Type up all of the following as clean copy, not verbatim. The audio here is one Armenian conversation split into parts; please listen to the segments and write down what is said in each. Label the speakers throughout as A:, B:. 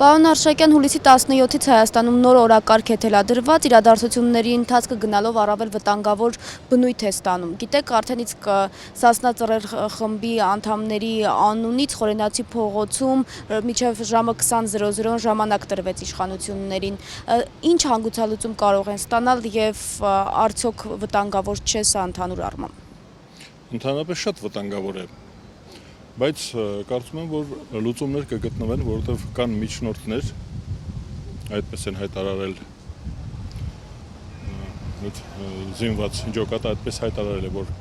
A: Պարոն Արշակյան, հուլիսի 17-ից Հայաստանում նոր օրակարգ է թելադրված, իրադարձությունների ընթացքը գնալով առավել վտանգավոր բնույթ է ստանում։ Գիտեք, արդեն իսկ Սասնա Ծռեր խմբի անդամների անունից Խորենացի փողոցում մինչև ժամը 20:00 ժամանակ տրվեց իշխանություններին։ Ինչ հանգուցալուծում կարող են ստանալ եւ արդյոք վտանգավոր չէ սա ընդհանուր առմամբ։
B: Ընդհանրապես շատ վտանգավոր է, բայց կարծում եմ, որ լուծումներ կգտնվեն, որովհետև կան միջնորդներ, այդպես են հայտարարել զինված ջոկատը այդպես հայտարարել է, որ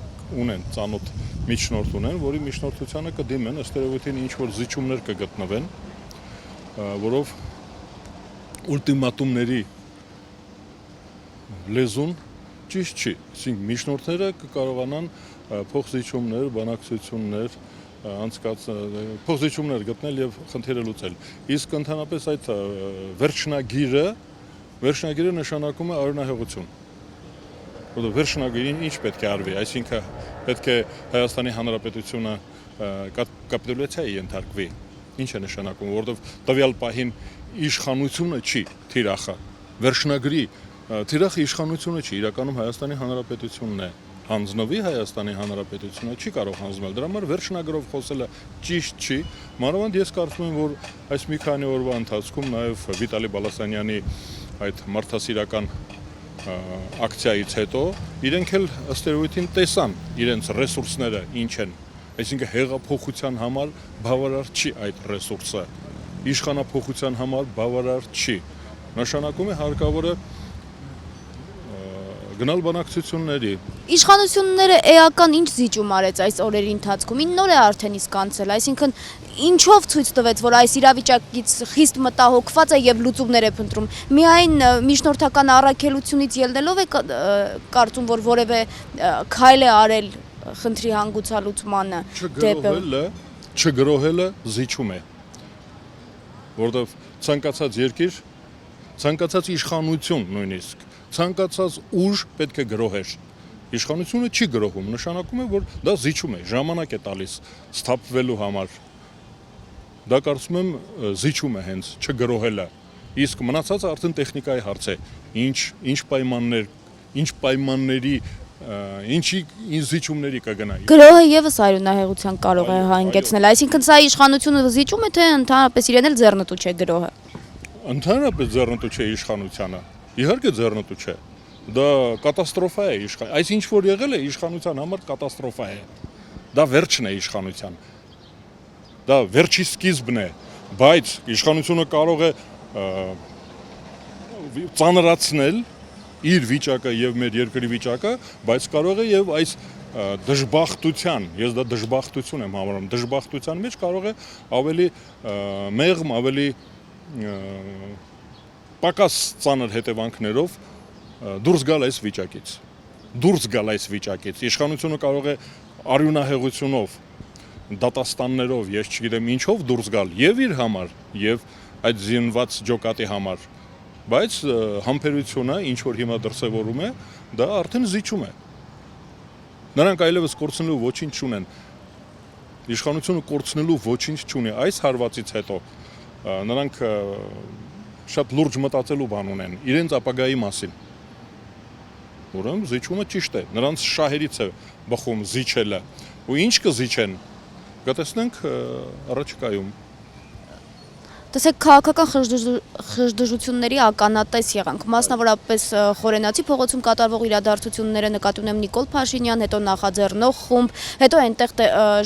B: ունեն ծանոթ միջնորդ ունեն, որի միջնորդությանը կդիմեն, ըստ երևույթին ինչ-որ զիջումներ կգտնվեն, որով ուլտիմատումների լեզուն ճիշտ չի, այսինքն միջնորդները կկարողանան փոխզիջումներ, բանակցություններ, փոխզիջումներ գտնել եւ խնդիրը լուծել։ Իսկ ընդհանրապես այդ վերջնագիրը նշանակում է արյունահեղություն։ Որովհետեւ վերջնագիրին ինչ պետք է արվի, այսինքն պետք է Հայաստանի Հանրապետությունը կապիտուլյացիայի ենթարկվի։ Ինչ է նշանակում, որովհետեւ տվյալ պահին իշխանությունը չի թիրախը, վերջնագրի թիրախը իշխանությունը չի, իրականում Հայաստանի Հանրապետությունն է։ Հանձնվի Հայաստանի Հանրապետությունը չի կարող հանձնել, դրա համար վերջնագրով խոսելը ճիշտ չի, մանավանդ ես կարծում եմ, որ այս մի քանի օրվա ընթացքում նաև Վիտալի Բալասանյանի այդ մարդասիրական ակցիայից հետո իրենք էլ ըստ երևույթին տեսան իրենց ռեսուրսները ինչ են, այսինքն հեղափոխության համար բավարար չի այդ ռեսուրսը, իշխանափոխության համար բավարար չի, նշանակում է հարկավոր է գնալ բանակցությունների։
A: Իշխանությունները էական ինչ զիջում արեց այս օրերի ընթացքում, նոր է արդեն իսկ անցել, այսինքն ինչով ցույց տվեց, որ այս իրավիճակից խիստ մտահոգված է եւ լուծումներ է փնտրում։ Միայն միջնորդական առաքելությունից ելնելով է կարծում, որ որևէ քայլ է արել խնդրի հանգուցալուծմանը
B: չգրոհելը զիջում է, որովհետեւ ցանկացած երկիր, ցանկացած իշխանություն նույնիսկ ցանկացած ուժ պետք է գրոհեր։ Իշխանությունը չի գրոհում, նշանակում է, որ դա զիջում է, ժամանակ է տալիս սթափվելու համար։ Դա կարծում եմ զիջում է հենց չգրոհելը։ Իսկ մնացածը արդեն տեխնիկայի հարց է։ Ինչ պայմանների, ինչի զիջումների կգնա։
A: Գրոհը եւս արյունահեղության կարող է հանգեցնել, այսինքն սա իշխանությունը զիջում է, թե ընդհանրապես իրեն էլ ձեռնտու չէ գրոհը։
B: Ընդհանրապես ձեռնտու չէ իշխանությանը։ Իհարկե ձեռնտու չէ, դա կատաստրոֆա է այս ինչ որ եղել է իշխանության համար կատաստրոֆա է, դա վերջն է իշխանության, դա վերջի սկիզբն է, բայց իշխանությունը կարող է ծանրացնել իր վիճակը եւ մեր երկրի վիճակը, բայց կարող է եւ այս դժբախտության, ես դա դժբախտություն եմ համարում, դժբախտության մեջ կարող է ավելի մեղմ, ավելի պակաս ծանր հետևանքներով դուրս գալ այս վիճակից, իշխանությունը կարող է արյունահեղությունով, դատաստաններով, ես չգիտեմ ինչով դուրս գալ եւ իր համար, եւ այդ զինված ջոկատի համար, բայց համբերությունը, ինչ որ հիմա դրսևորում է, դա արդեն զիջում է։ Նրանք այլևս կորցնելու ոչինչ չունեն, իշխանությունը կորցնելու ոչինչ չունի, այս հարվածից հետո նրանք շատ լուրջ մտածելու բան ունեն իրենց ապագայի մասին։ Ուրեմն զիջումը ճիշտ է, նրանց շահերից է բխում զիջելը։ Ու ինչ կզիջեն, կտեսնենք առաջիկայում։
A: Տեսեք, քաղաքական խժդժությունների ականատես եղանք, մասնավորապես Խորենացի փողոցում կատարվող իրադարձությունները, նկատի ունեմ Նիկոլ Փաշինյան, հետո նախաձեռնող խումբ, հետո այնտեղ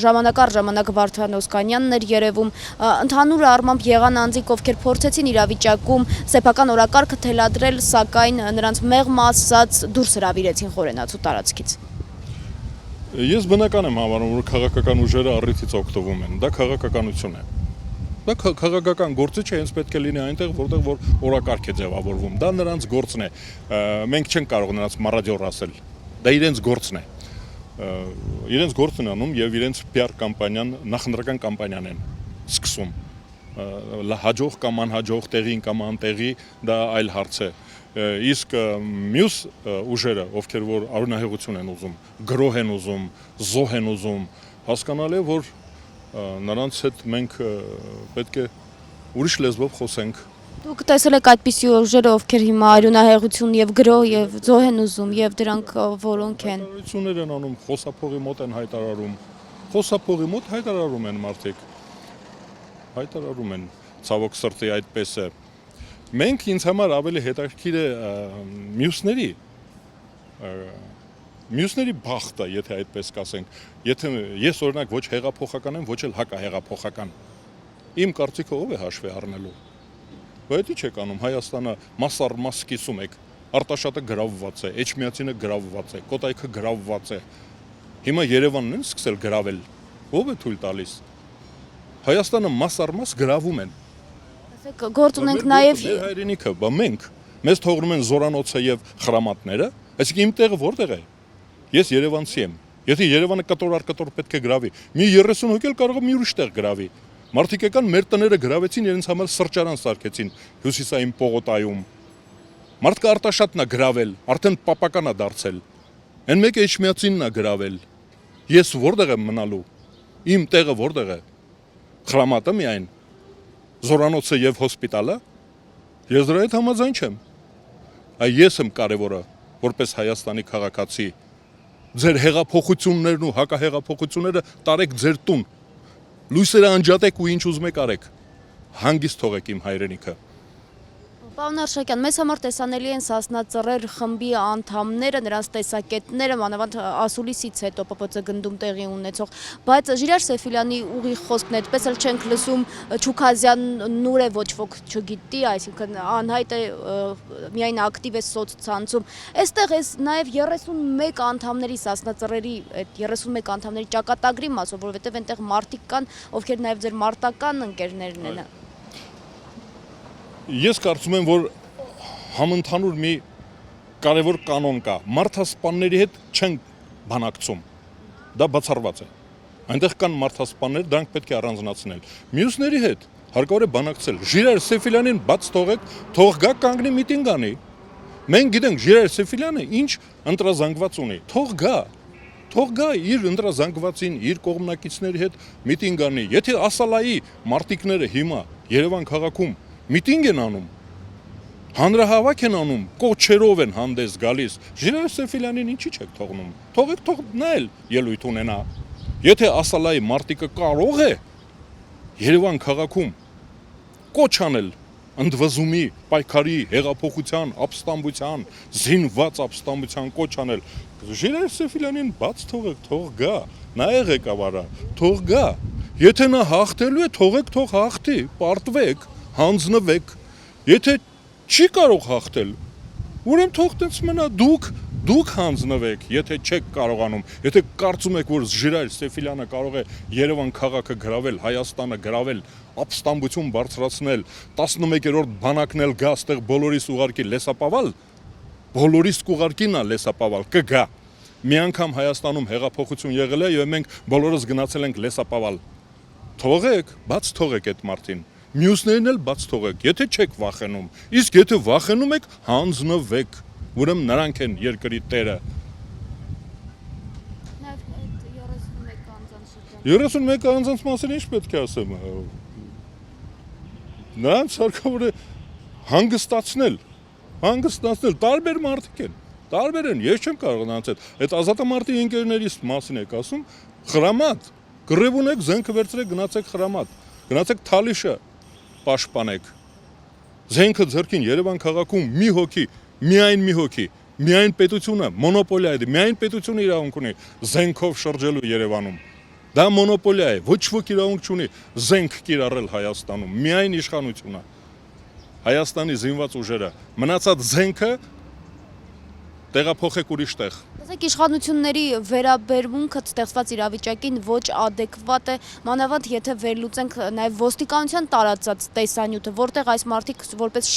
A: ժամանակ առ ժամանակ Վարդան Օսկանյանն էր երևում, ընդհանուր առմամբ եղան անձինք, ովքեր փորձեցին իրավիճակում սեփական օրակարգը թելադրել, սակայն նրանց մեղմ ասած դուրս հրավիրեցին Խորենացու տարածքից։
B: Ես բնական եմ համարում, որ քաղաքական ուժերը առիթից օգտվում են, դա քաղաքականություն է։ Դա քաղաքական գործը չէ, հենց պետք է լինի այնտեղ, որտեղ որ օրակարգ է ձևավորվում։ Դա նրանց գործն է։ Մենք չենք կարող նրանց մարադիոր ասել։ Դա իրենց գործն է։ Իրենց գործն են անում եւ իրենց PR կամպանիան, նախընտրական կամպանիան են սկսում։ Հաջող կամ անհաջող, տեղին կամ անտեղի, դա այլ հարց է։ Իսկ մյուս ուժերը, ովքեր որ արյունահեղություն են ուզում, գրոհ են ուզում, զոհ են ուզում, հասկանալի է, որ նրանց հետ մենք պետք է ուրիշ լեզվով խոսենք։
A: Դուք տեսել եք այդպիսի ուժեր, ովքեր հիմա արյունահեղություն եւ գրոհ եւ զոհ են ուզում եւ դրանք որոնք են։
B: Հայտարարություններ են անում, խոսափողի մոտ են հայտարարում։ Խոսափողի մոտ հայտարարում են մարդիկ։ Հայտարարում են, ցավոք սրտի այդպես է։ Մենք ինձ համար ավելի հետաքրքիր է մյուսների բախտը, եթե այդպես կասենք։ Եթե ես օրինակ ոչ հեղափոխական եմ, ոչ էլ հակահեղափոխական։ Իմ կարծիքը ով է հաշվի առնելու։ Բայց ի՞նչ եք անում, Հայաստանը մաս առ մաս կիսում եք։ Արտաշատը գրավված է, Էջմիածինը գրավված է, Կոտայքը գրավված է։ Հիմա Երևանն են սկսել գրավել։ Ով է թույլ տալիս։ Հայաստանը մաս առ մաս գրավում են։
A: Ասեք, գործ ունենք նաեւ
B: Մեր հայրենիքը, բա մենք մեզ թողնում են Զորանոցը եւ Խրամատները, այսինքն իմ տեղը որտեղ է։ Ես Երևանցի եմ։ Եթե Երևանը կտոր առ կտոր պետք է գրավի, մի 30 հոգի էլ կարող է մի ուրիշ տեղ գրավի։ Մարդիկ եկան մեր տները գրավեցին, իրենց համար սրճարան սարքեցին Հյուսիսային պողոտայում։ Մարդկը Արտաշատն է գրավել, արդեն պապական է դարձել։ Այն մեկը Էջմիածինն է գրավել։ Ես որտեղ եմ մնալու։ Իմ տեղը որտեղ է։ Խրամատը միայն։ Զորանոցը եւ հոսպիտալը։ Ես դրա հետ համաձայն չեմ։ Այ ես եմ կարևորը, որպես Հայաստանի քաղաքացի։ Ձեր հեղափոխություններն ու հակահեղափոխությունները տարեք ձեր տուն։ Լույսերը անջատեք ու ինչ ուզում եք արեք։ Հանգիստ թողեք իմ հայրենիքը։
A: Պարոն Արշակյան, մեզ համար տեսանելի են Սասնա Ծռեր խմբի անդամները, նրանց տեսակետները, մանավանդ ասուլիսից հետո ՊՊՑ գնդում տեղի ունեցող, բայց Ժիրայր Սեֆիլյանի ուղիղ խոսքն այդպես էլ չենք լսում, Չուքազյանն ուր է ոչ ոք չգիտի, այսինքն անհայտ է, միայն ակտիվ է սոցցանցում։ Այստեղ էս նաև 31 անդամների Սասնա Ծռերի այդ 31 անդամների ճակատագրի մասով, որովհետև այնտեղ մարդիկ կան, ովքեր նաև ձեր մարտական ընկերներն են։
B: Ես կարծում եմ, որ համընդհանուր մի կարևոր կանոն կա։ Մարդասպանների հետ չեն բանակցում։ Դա բացառված է։ Այնտեղ կան մարդասպաններ, դրանք պետք է առանձնացնել։ Մյուսների հետ հարկավոր է բանակցել։ Ժիրայր Սեֆիլյանին բաց թողեք, թող գա կանգնի միտինգ անի։ Մենք գիտենք Ժիրայր Սեֆիլյանը ինչ ընտրազանգված ունի։ Թող գա։ Թող գա իր ընտրազանգվածին, իր կողմնակիցների հետ միտինգ անի։ Եթե ասալայի մարտիկները հիմա Երևան քաղաքում միտինգ են անում, հանրահավաք են անում, կոչերով են հանդես գալիս, Ժիրայր Սեֆիլյանին ինչի չեք թողնում, թողեք թող նա էլ ելույթ ունենա, եթե ասալայի մարտիկը կարող է Երևան քաղաքում կոչ անել ընդվզումի, պայքարի, հեղափոխության, ապստամբության, զինված ապստամբության կոչ անել, Ժիրայր Սեֆիլյանին բաց թողեք, թող գա, նա է ղեկավարը, թող գա, եթե նա հաղթելու է, թողեք թող հաղթի, պարտվեք, հանձնվեք, եթե չի կարող հաղթել, ուրեմն թող տենց մնա, դուք հանձնվեք, եթե չեք կարողանում, եթե կարծում եք, որ Ժիրայր Սեֆիլյանը կարող է Երևան քաղաքը գրավել, Հայաստանը գրավել, ապստամբություն բարձրացնել, 11-րդ բանակն էլ գա, այստեղ բոլորիս ուղարկի լեսապավալ, բոլորիս կուղարկին է լեսապավալ, կգա, մի անգամ Հայաստանում հեղափոխություն եղել է եւ մենք բոլորս գնացել ենք լեսապավալ, թողեք, բաց թողեք այդ մարդին, մյուսներն էլ բաց թողեք, եթե չեք վախենում, իսկ եթե վախենում եք, հանձնվեք, ուրեմն նրանք են երկրի տերը։ 31 անձանց մասին ինչ պետք է ասեմ։ Նրանց հարկավոր է հանգստացնել, տարբեր մարդիկ են, տարբեր են, ես չեմ կարող նրանց այդ ազատամարտի ընկերներիս մասին եք ասում, Խրամատ, կռիվ ունեք, զենքը վերցրեք, գնացեք Խրամատ, գնացեք Թալիշը պաշտպանեք, զենքը ձեռքին Երևան քաղաքում մի հոգի, միայն պետությունը, մոնոպոլիա է, միայն պետությունը իրավունք ունի զենքով շրջելու Երևանում, դա մոնոպոլիա է, ոչ ոք իրավունք չունի զենք կիրառել Հայաստանում, միայն իշխանությունը, Հայաստանի զինված ուժերը, մնացած զենքը տեղափոխեք ուրիշ տեղ։
A: Ասեք, իշխանությունների վերաբերմունքը ստեղծված իրավիճակին ոչ ադեկվատ է, մանավանդ եթե վերլուծենք նաև ոստիկանության տարածած տեսանյութը, որտեղ այս մարդիկ որպես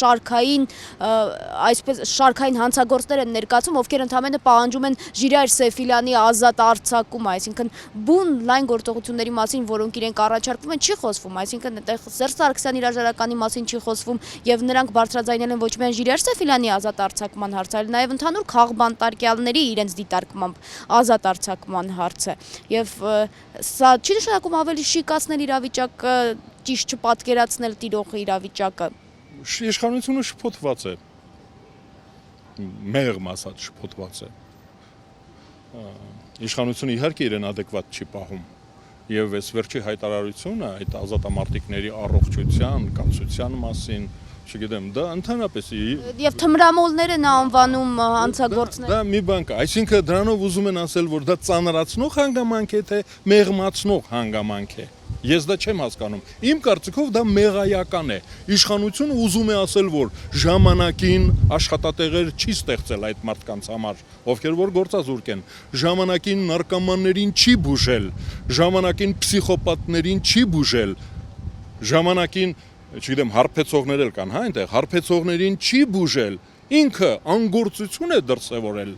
A: շարքային հանցագործներ են ներկայացում, ովքեր ընդամենը պահանջում են Ժիրայր Սեֆիլյանի ազատ արձակում, այսինքն բուն լայն գործողությունների մասին, որոնք իրենք առաջարկվում են, չի խոսվում, այսինքն այդտեղ Սերժ Սարգսյանի հրաժարականի մասին չի խոսվում եւ նրանք բարձրաձայնել են ոչ միայն Ժիրայր Սեֆիլյանի ազատ արձակման հարցը, այլ նաև ընդհանուր քաղբանտարկյալների իրենց դիտարկմամբ ազատ արձակման հարցը եւ սա չի նշանակում ավելի շիկացնել իրավիճակը, ճիշտ չպատկերացնել տիրող իրավիճակը։
B: Իշխանությունը շփոթված է։ Մեղմ ասած շփոթված է։ Իշխանությունը իհարկե իրեն adekvat չի պահում։ Եվ այս վերջի հայտարարությունը այդ ազատամարտիկների առողջության, կացության մասին, չգիտեմ, դա ընդհանրապես
A: Եվ թմրամոլները նա անվանում հանցագործներ։
B: դա մի բան կա, այսինքն դրանով ուզում են ասել, որ դա ծանրացնող հանգամանք է, թե մեղմացնող հանգամանք է։ Ես դա չեմ հասկանում։ Իմ կարծիքով դա մեղայական է։ Իշխանությունը ուզում է ասել, որ ժամանակին աշխատատեղեր չի ստեղծել այդ մարդկանց համար, ովքեր որ գործազուրկ են։ Ժամանակին նարկոմաններին չի բուժել, ժամանակին պսիխոպատներին չի բուժել, ժամանակին, չգիտեմ, հարբեցողներ էլ կան, հա, այնտեղ հարբեցողներին չի բուժել։ Ինքը անգործություն է դրսևորել։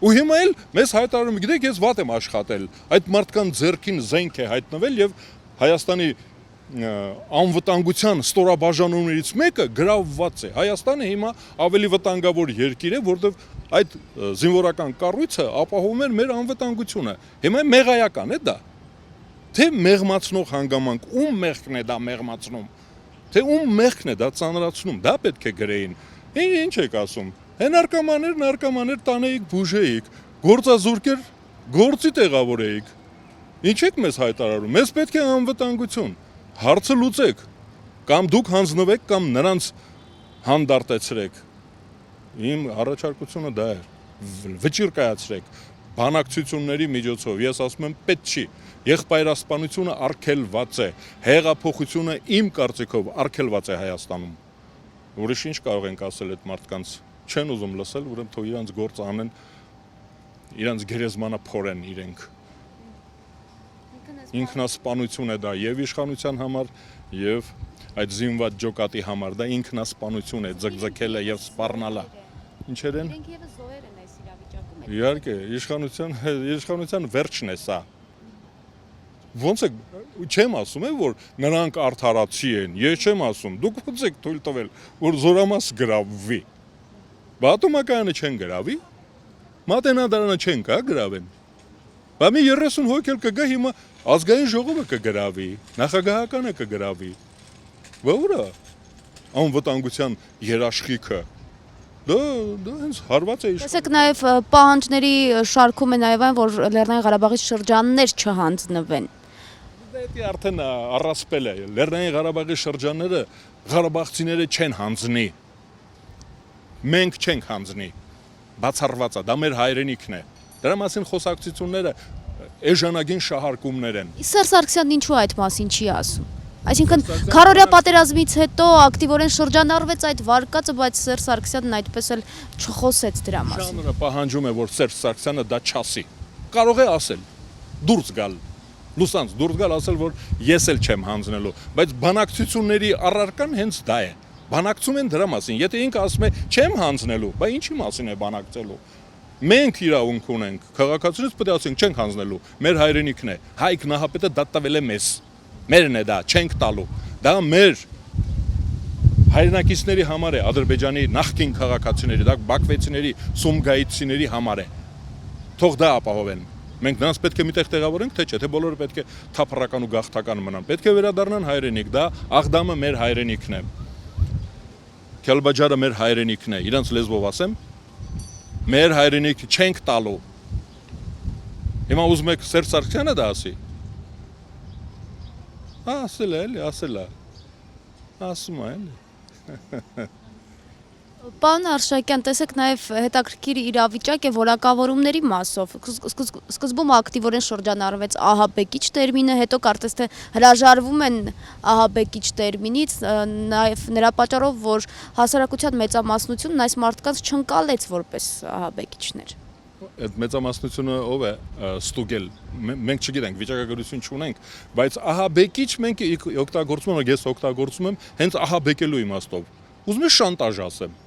B: Ու հիմա էլ մեզ հայտարարում, գիտեք, ես վատ եմ աշխատել։ Այդ մարդկան ձեռքին զենք է հայտնվել եւ Հայաստանի անվտանգության ստորաբաժանումներից մեկը գրավված է։ Հայաստանը հիմա ավելի վտանգավոր երկիր է, որտեղ այդ զինվորական կառույցը ապահովում էր մեր անվտանգությունը։ Հիմա մեղայական է դա։ Թե մեղմացնող հանգամանք, ում մեղքն է դա մեղմացնում, թե ում մեղքն է դա ծանրացնում, դա պետք է գրեին։ Ինչ եք ասում։ Նարկոմաներ տանեիք, բուժեիք, գործազուրկեր գործի տեղավորեիք։ Ինչ եք մեզ հայտարարում, մեզ պետք է անվտանգություն, հարցը լուծեք, կամ դուք հանձնվեք, կամ նրանց հանդարտեցրեք, իմ առաջարկությունը դա է, վճիռ կայացրեք, բանակցությունների միջոցով, ես ասում եմ պետք չի, եղբայրասպանությունը արգելված է, հեղափոխությունը իմ կարծիքով արգելված է Հայաստանում, ուրիշ ինչ կարող ենք ասել այդ մարդկանց, չեն ուզում լսել, ուրեմն թող իրանց գործ անեն, իրանց գերեզմանը փորեն իրենք Ինքնասպանություն է դա եւ իշխանության համար եւ այդ զինված ջոկատի համար դա ինքնասպանություն է ձգձգելը եւ սպառնալը ինչեր են
A: Իրենք եւս զոհեր են այս իրավիճակում։
B: Իհարկե իշխանության վերջն է սա Ոնց է չեմ ասում որ նրանք արդարացի են ես չեմ ասում դուք ոնց եք թույլ տվել որ զորամաս գրավվի Բաթումակայանը չեն գրավի Մատենադարանը չեն կա գրավեն Բա մի 30 հոգ էլ կգա հիմա ազգային ժողովը կգրավի, նախագահականը կգրավի։ Որը անվտանգության երաշխիքը։ Դա հենց հարված է
A: Տեսեք նաև պահանջների շարքում է նաև այն, որ Լեռնային Ղարաբաղի շրջաններ չհանձնվեն։
B: Դա արդեն առասպել է։ Լեռնային Ղարաբաղի շրջանները ղարաբաղցիները չեն հանձնի։ Մենք չենք հանձնի։ Բացառված է, դա մեր հայրենիքն է։ Դրա մասին խոսակցությունները էժանագին շահարկումներ են։
A: Սերժ Սարգսյանն ինչու այդ մասին չի ասում։ Այսինքն քարորյա պատերազմից հետո ակտիվորեն շրջանառվեց այդ վարկածը, բայց Սերժ Սարգսյանն այդպես էլ չխոսեց դրա մասին։
B: Ժանրը պահանջում է, որ Սերժ Սարգսյանը դա չասի։ Կարող է ասել, դուրս գալ, լուսանց դուրս գալ ասել, որ ես էլ չեմ հանձնելու, բայց բանակցությունների առարկան հենց դա է։ Բանակցում են դրա մասին։ Եթե ինքը ասում է չեմ հանձնելու, բա ինչի մասին է բանակցելու։ Մենք իրավունք ունենք, քաղաքացիներից պետք է ասենք չենք հանձնելու, մեր հայրենիքն է, Հայկ Նահապետը դա տվել է մեզ, մերն է դա, չենք տալու, դա մեր հայրենակիցների համար է, Ադրբեջանի նախկին քաղաքացիների, դա բաքվեցիների, սումգայիցիների համար է, թող դա ապահովեն, մենք նրանց պետք է միտեղ տեղավորենք, թե չէ, թե բոլորը պետք է թափառական ու գաղթական մնան, պետք է վերադառնան հայրենիք, դա Աղդամը մեր հայրենիքն է, Քելբաջարը մեր հայրենիքն է, իրանց լեզվով ասեմ Մեր հայրենիք չենք տալու։ Հիմա ուզում եք Սերժ Սարգսյանը դա ասի։ Ասել է, ասել է։ Ասում է, էլի։
A: Պարոն Արշակյան, տեսեք նաև հետաքրքիր իրավիճակ է որակավորումների մասով։ Սկզբում ակտիվորեն շրջանառվեց ահաբեկիչ տերմինը, հետո կարծես թե հրաժարվում են ահաբեկիչ տերմինից, նաև նրա պատճառով, որ հասարակության մեծամասնությունն այս մարդկանց չընկալեց որպես ահաբեկիչներ։
B: Այդ մեծամասնությունը ով է ստուգել։ Մենք չգիտենք, վիճակագրություն չունենք, բայց ահաբեկիչ մենք օգտագործում ենք, ես օգտագործում եմ հենց ահաբեկելու իմաստով։ Ուզում եմ շանտաժ ասեմ։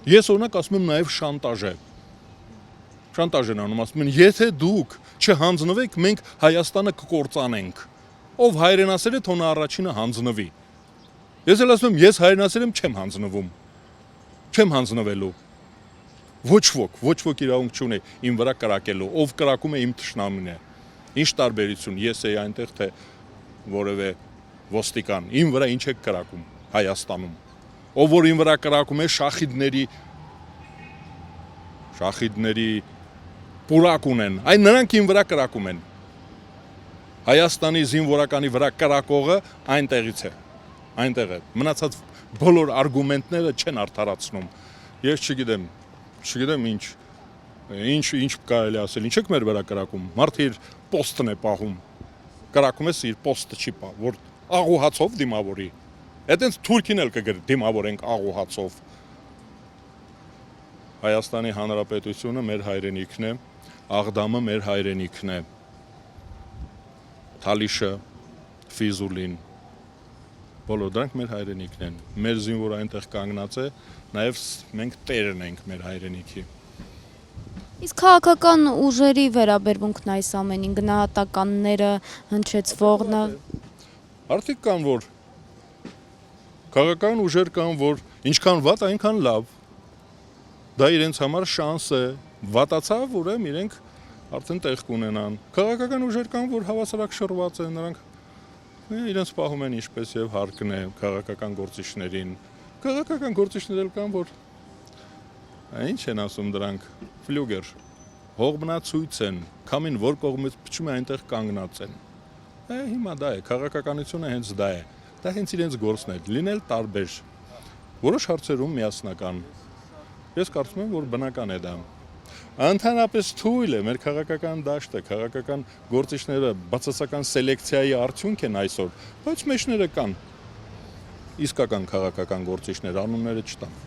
B: Ես օրինակ ասում եմ նաև շանտաժ է։ Շանտաժ են անում, ասում են, եթե դուք չհանձնվեք, մենք Հայաստանը կկործանենք։ Ով հայրենասեր է, թող նա առաջինը հանձնվի։ Ես էլ ասում եմ, ես հայրենասեր եմ, չեմ հանձնվում։ Չեմ հանձնվելու։ Ոչ ոք իրավունք չունի իմ վրա կրակելու, ով կրակում է իմ թշնամին է։ Ինչ տարբերություն, ես էի այնտեղ թե որևէ ոստիկան, իմ վրա ինչ եք կրակում Հայաստանում։ Ով որ իմ վրա կրակում է շախիդների պուրակ ունեն, այն նրանք իմ վրա կրակում են։ Հայաստանի զինվորականի վրա կրակողը այնտեղից է, այնտեղ է։ Մնացած բոլոր արգումենտները չեն արդարացնում։ Ես չգիտեմ ինչ կարելի ասել, ինչ եք մեր վրա կրակում։ Մարդը իր պոստն է պահում։ Կրակում ես իր պոստը չի պահ, որ աղուհացով դիմավորի։ Այդտենց թուրքին էլ կգր դիմավորենք աղուհացով։ Հայաստանի Հանրապետությունը մեր հայրենիքն է, Աղդամը մեր հայրենիքն է, Թալիշը, Ֆիզուլին, բոլոր դրանք մեր հայրենիքն են, մեր զինվորը այնտեղ կանգնած է, նաև մենք տերն ենք մեր հայրենիքի։
A: Իսկ քաղաքական ուժերի վերաբերմունքն այս ամենին, գնահատականները, հնչեցվողն
B: Արդյոք կան, որ քաղաքական ուժեր կան, որ ինչքան վատ, այնքան լավ։ Դա իրենց համար շանս է, վատացավ, ուրեմն իրենք արդեն տեղ կունենան։ Քաղաքական ուժեր կան, որ հավասարակշռված են, նրանք իրենց պահում են ինչպես եւ հարկն է քաղաքական գործիչներին։ Քաղաքական գործիչներ էլ կան, որ ինչ են ասում դրանք, ֆլյուգեր, հողմնացույց են, քամին որ կողմից փչում է այնտեղ կանգնած են։ Հիմա դա է, քաղաքականությունը հենց դա է։ Դա հենց իրենց գործն է, լինել տարբեր։ Որոշ հարցերում միասնական։ Ես կարծում եմ, որ բնական է դա։ Ընդհանրապես թույլ է մեր քաղաքական դաշտը, քաղաքական գործիչները բացասական սելեկցիայի արդյունք են այսօր, բայց մեջները կան իսկական քաղաքական գործիչներ, անունները չտան։